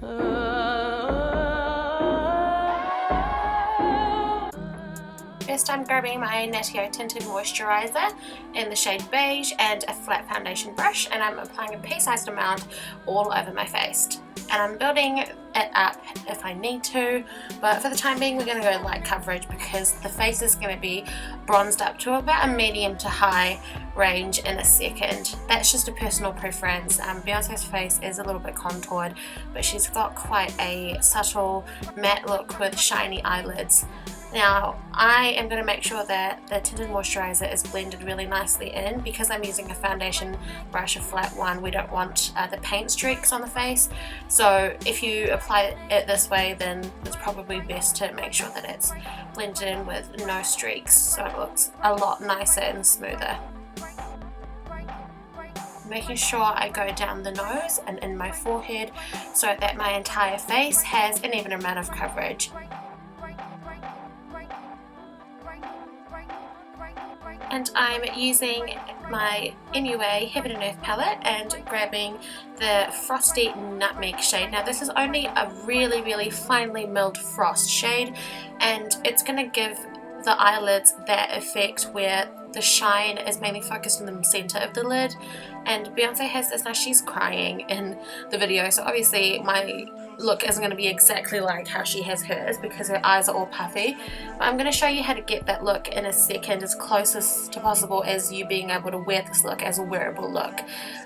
First I'm grabbing my Natio Tinted Moisturiser in the shade Beige and a flat foundation brush, and I'm applying a pea-sized amount all over my face. And I'm building it up if I need to, but for the time being we're going to go light coverage because the face is going to be bronzed up to about a medium to high range in a second. That's just a personal preference. Beyonce's face is a little bit contoured, but she's got quite a subtle matte look with shiny eyelids. Now I am going to make sure that the tinted moisturiser is blended really nicely in. Because I'm using a foundation brush, a flat one, we don't want the paint streaks on the face, so if you apply it this way then it's probably best to make sure that it's blended in with no streaks so it looks a lot nicer and smoother. Making sure I go down the nose and in my forehead so that my entire face has an even amount of coverage. And I'm using my MUA Heaven and Earth palette and grabbing the Frosty Nutmeg shade. Now this is only a really finely milled frost shade, and it's going to give the eyelids that effect where the shine is mainly focused in the center of the lid. And Beyonce has this, now she's crying in the video, so obviously my look isn't going to be exactly like how she has hers because her eyes are all puffy, but I'm going to show you how to get that look in a second, as closest to possible as you being able to wear this look as a wearable look.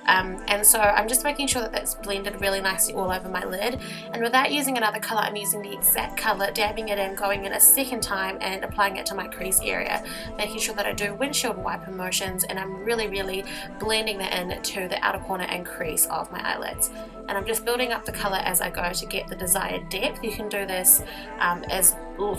And so I'm just making sure that that's blended really nicely all over my lid, and without using another colour I'm using the exact colour, dabbing it in, going in a second time and applying it to my crease area, making sure that I do windshield wiper motions, and I'm really blending that in to the outer corner and crease of my eyelids. And I'm just building up the colour as I go to get the desired depth. You can do this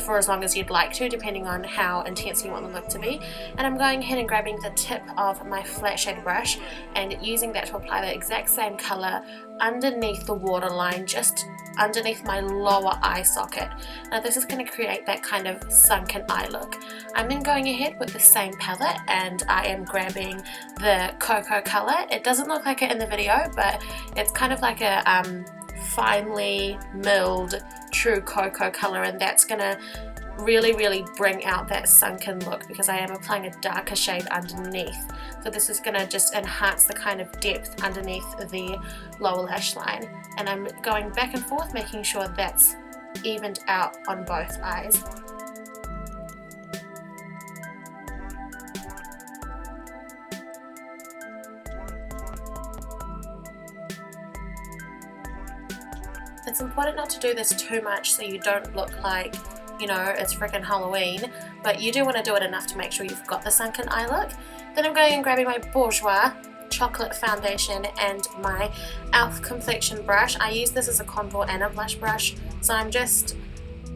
for as long as you'd like to, depending on how intense you want the look to be. And I'm going ahead and grabbing the tip of my flat shade brush and using that to apply the exact same colour underneath the waterline, just underneath my lower eye socket. Now this is going to create that kind of sunken eye look. I'm then going ahead with the same palette and I am grabbing the cocoa colour. It doesn't look like it in the video, but it's kind of like a finely milled true cocoa colour, and that's going to really bring out that sunken look because I am applying a darker shade underneath. So this is going to just enhance the kind of depth underneath the lower lash line, and I'm going back and forth making sure that's evened out on both eyes. It's important not to do this too much so you don't look like, you know, it's freaking Halloween, but you do want to do it enough to make sure you've got the sunken eye look. Then I'm going and grabbing my Bourjouis chocolate foundation and my E.l.f. Complexion brush. I use this as a contour and a blush brush, so I'm just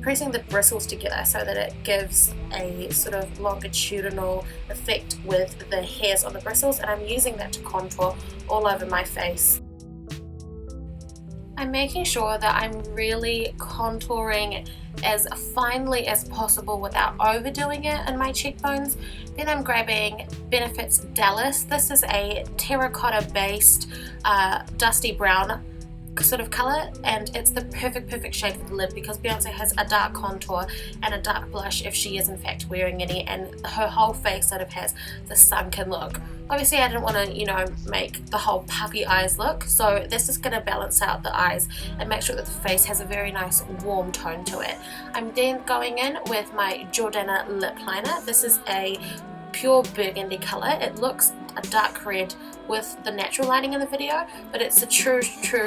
pressing the bristles together so that it gives a sort of longitudinal effect with the hairs on the bristles, and I'm using that to contour all over my face. I'm making sure that I'm really contouring as finely as possible without overdoing it in my cheekbones. Then I'm grabbing Benefit's Dallas. This is a terracotta based dusty brown sort of colour, and it's the perfect shade for the lid because Beyonce has a dark contour and a dark blush if she is in fact wearing any, and her whole face sort of has the sunken look. Obviously I didn't want to, you know, make the whole puffy eyes look, so this is going to balance out the eyes and make sure that the face has a very nice warm tone to it. I'm then going in with my Jordana lip liner. This is a pure burgundy colour. It looks a dark red with the natural lighting in the video, but it's a true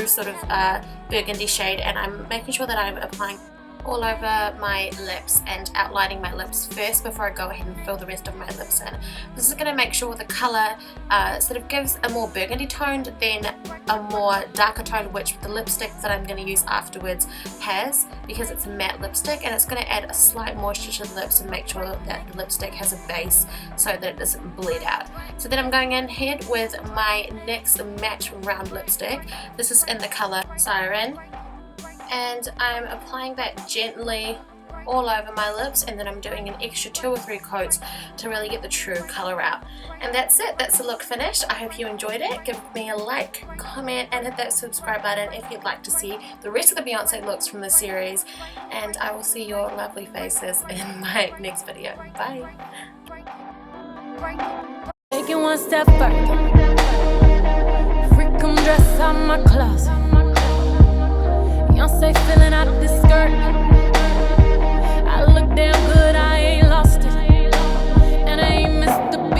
sort of burgundy shade, and I'm making sure that I'm applying all over my lips and outlining my lips first before I go ahead and fill the rest of my lips in. This is going to make sure the colour sort of gives a more burgundy toned than a more darker tone, which the lipstick that I'm going to use afterwards has, because it's a matte lipstick, and it's going to add a slight moisture to the lips and make sure that the lipstick has a base so that it doesn't bleed out. So then I'm going in ahead with my NYX matte round lipstick. This is in the colour Siren, and I'm applying that gently all over my lips, and then I'm doing an extra 2 or 3 coats to really get the true colour out. And that's it, that's the look finished. I hope you enjoyed it. Give me a like, comment, and hit that subscribe button if you'd like to see the rest of the Beyonce looks from the series, and I will see your lovely faces in my next video. Bye! Take it one step further. Freak, come dress out my closet.